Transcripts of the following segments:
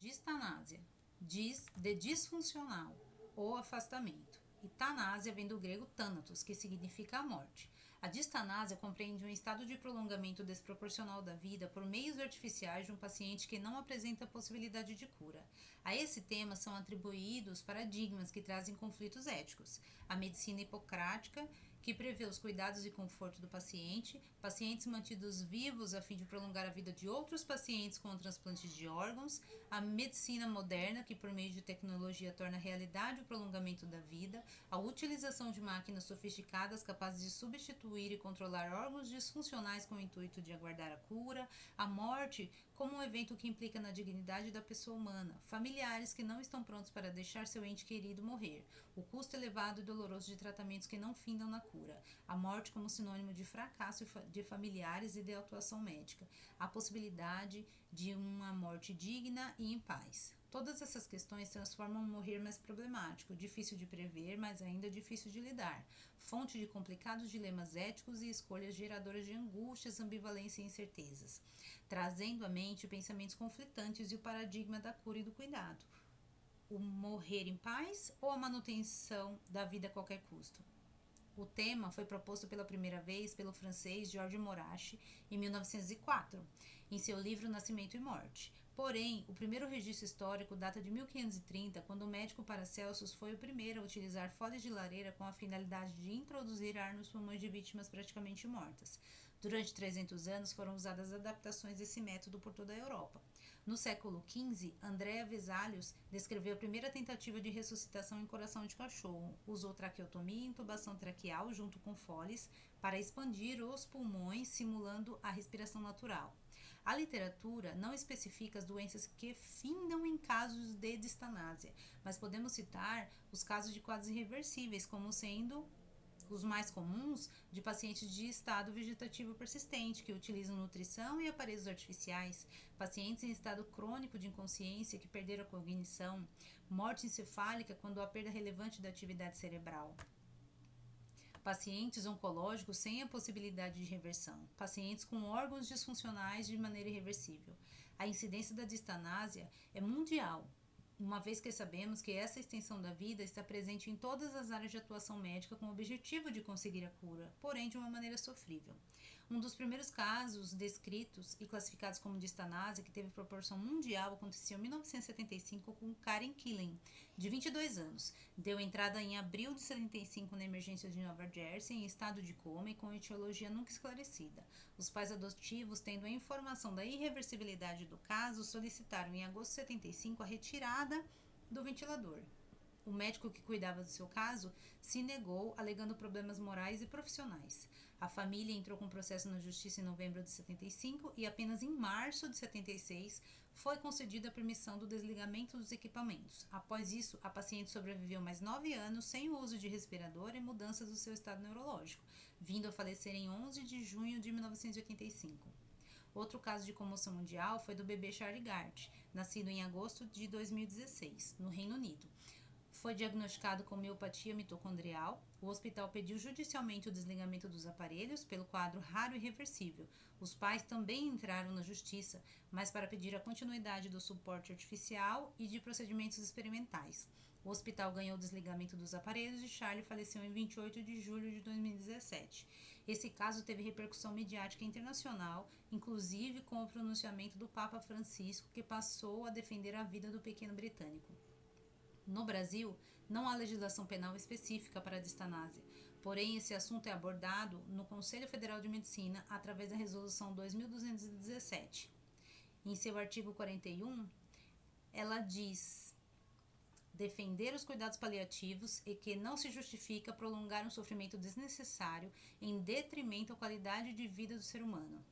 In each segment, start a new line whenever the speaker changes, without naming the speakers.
Distanásia, de disfuncional ou afastamento. E tanásia vem do grego thanatos, que significa a morte. A distanásia compreende um estado de prolongamento desproporcional da vida por meios artificiais de um paciente que não apresenta possibilidade de cura. A esse tema são atribuídos paradigmas que trazem conflitos éticos. A medicina hipocrática, que prevê os cuidados e conforto do paciente, pacientes mantidos vivos a fim de prolongar a vida de outros pacientes com transplantes de órgãos, a medicina moderna, que por meio de tecnologia torna realidade o prolongamento da vida, a utilização de máquinas sofisticadas capazes de substituir e controlar órgãos disfuncionais com o intuito de aguardar a cura, a morte como um evento que implica na dignidade da pessoa humana, familiares que não estão prontos para deixar seu ente querido morrer, o custo elevado e doloroso de tratamentos que não findam na cura, a morte como sinônimo de fracasso de familiares e de atuação médica, a possibilidade de uma morte digna e em paz. Todas essas questões transformam o morrer mais problemático, difícil de prever, mas ainda difícil de lidar, fonte de complicados dilemas éticos e escolhas geradoras de angústias, ambivalência e incertezas, trazendo à mente pensamentos conflitantes e o paradigma da cura e do cuidado. O morrer em paz ou a manutenção da vida a qualquer custo? O tema foi proposto pela primeira vez pelo francês Georges Morache em 1904, em seu livro Nascimento e Morte. Porém, o primeiro registro histórico data de 1530, quando o médico Paracelsus foi o primeiro a utilizar folhas de lareira com a finalidade de introduzir ar nos pulmões de vítimas praticamente mortas. Durante 300 anos foram usadas adaptações desse método por toda a Europa. No século XV, Andrea Vesalius descreveu a primeira tentativa de ressuscitação em coração de cachorro. Usou traqueotomia e intubação traqueal junto com foles para expandir os pulmões, simulando a respiração natural. A literatura não especifica as doenças que findam em casos de distanásia, mas podemos citar os casos de quadros irreversíveis como sendo os mais comuns de pacientes de estado vegetativo persistente, que utilizam nutrição e aparelhos artificiais, pacientes em estado crônico de inconsciência que perderam a cognição, morte encefálica quando há perda relevante da atividade cerebral, pacientes oncológicos sem a possibilidade de reversão, pacientes com órgãos disfuncionais de maneira irreversível. A incidência da distanásia é mundial, uma vez que sabemos que essa extensão da vida está presente em todas as áreas de atuação médica com o objetivo de conseguir a cura, porém de uma maneira sofrível. Um dos primeiros casos descritos e classificados como distanásia, que teve proporção mundial, aconteceu em 1975 com Karen Killen, de 22 anos. Deu entrada em abril de 75 na emergência de Nova Jersey, em estado de coma e com etiologia nunca esclarecida. Os pais adotivos, tendo a informação da irreversibilidade do caso, solicitaram em agosto de 75 a retirada do ventilador. O médico que cuidava do seu caso se negou, alegando problemas morais e profissionais. A família entrou com processo na justiça em novembro de 75 e apenas em março de 76 foi concedida a permissão do desligamento dos equipamentos. Após isso, a paciente sobreviveu mais 9 anos sem o uso de respirador e mudanças do seu estado neurológico, vindo a falecer em 11 de junho de 1985. Outro caso de comoção mundial foi do bebê Charlie Gard, nascido em agosto de 2016, no Reino Unido. Foi diagnosticado com miopatia mitocondrial. O hospital pediu judicialmente o desligamento dos aparelhos pelo quadro raro e irreversível. Os pais também entraram na justiça, mas para pedir a continuidade do suporte artificial e de procedimentos experimentais. O hospital ganhou o desligamento dos aparelhos e Charlie faleceu em 28 de julho de 2017. Esse caso teve repercussão midiática internacional, inclusive com o pronunciamento do Papa Francisco, que passou a defender a vida do pequeno britânico. No Brasil, não há legislação penal específica para a distanásia, porém esse assunto é abordado no Conselho Federal de Medicina através da Resolução 2217. Em seu artigo 41, ela diz: defender os cuidados paliativos e que não se justifica prolongar um sofrimento desnecessário em detrimento à qualidade de vida do ser humano.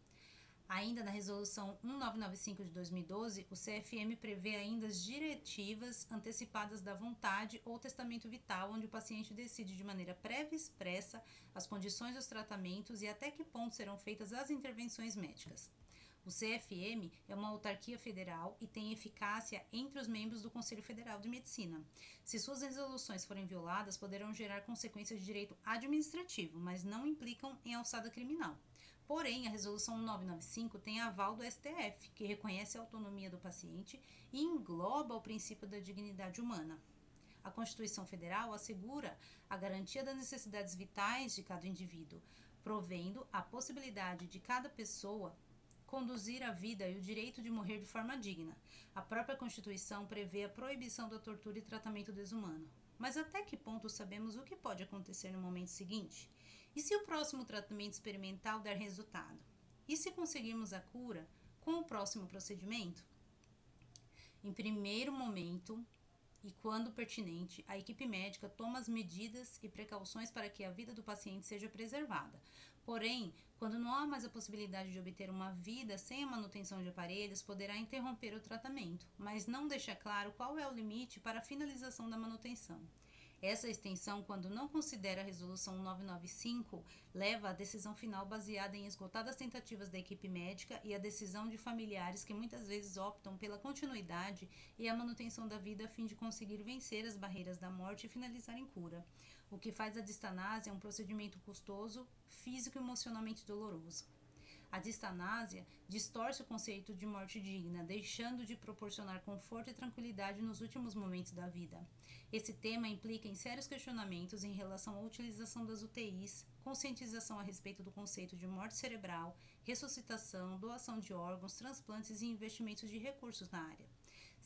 Ainda na Resolução 1995 de 2012, o CFM prevê ainda as diretivas antecipadas da vontade ou testamento vital, onde o paciente decide de maneira prévia e expressa as condições dos tratamentos e até que ponto serão feitas as intervenções médicas. O CFM é uma autarquia federal e tem eficácia entre os membros do Conselho Federal de Medicina. Se suas resoluções forem violadas, poderão gerar consequências de direito administrativo, mas não implicam em alçada criminal. Porém, a Resolução 1995 tem aval do STF, que reconhece a autonomia do paciente e engloba o princípio da dignidade humana. A Constituição Federal assegura a garantia das necessidades vitais de cada indivíduo, provendo a possibilidade de cada pessoa conduzir a vida e o direito de morrer de forma digna. A própria Constituição prevê a proibição da tortura e tratamento desumano. Mas até que ponto sabemos o que pode acontecer no momento seguinte? E se o próximo tratamento experimental der resultado? E se conseguirmos a cura com o próximo procedimento? Em primeiro momento, e quando pertinente, a equipe médica toma as medidas e precauções para que a vida do paciente seja preservada. Porém, quando não há mais a possibilidade de obter uma vida sem a manutenção de aparelhos, poderá interromper o tratamento, mas não deixa claro qual é o limite para a finalização da manutenção. Essa extensão, quando não considera a Resolução 995, leva à decisão final baseada em esgotadas tentativas da equipe médica e a decisão de familiares que muitas vezes optam pela continuidade e a manutenção da vida a fim de conseguir vencer as barreiras da morte e finalizar em cura. O que faz a distanásia um procedimento custoso, físico e emocionalmente doloroso. A distanásia distorce o conceito de morte digna, deixando de proporcionar conforto e tranquilidade nos últimos momentos da vida. Esse tema implica em sérios questionamentos em relação à utilização das UTIs, conscientização a respeito do conceito de morte cerebral, ressuscitação, doação de órgãos, transplantes e investimentos de recursos na área.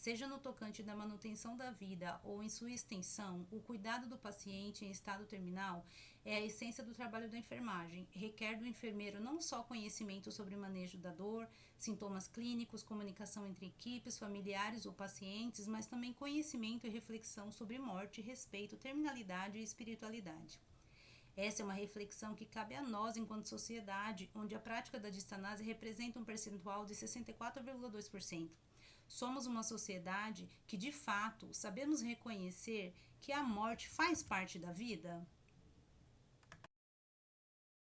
Seja no tocante da manutenção da vida ou em sua extensão, o cuidado do paciente em estado terminal é a essência do trabalho da enfermagem. Requer do enfermeiro não só conhecimento sobre o manejo da dor, sintomas clínicos, comunicação entre equipes, familiares ou pacientes, mas também conhecimento e reflexão sobre morte, respeito, terminalidade e espiritualidade. Essa é uma reflexão que cabe a nós enquanto sociedade, onde a prática da distanásia representa um percentual de 64,2%. Somos uma sociedade que, de fato, sabemos reconhecer que a morte faz parte da vida?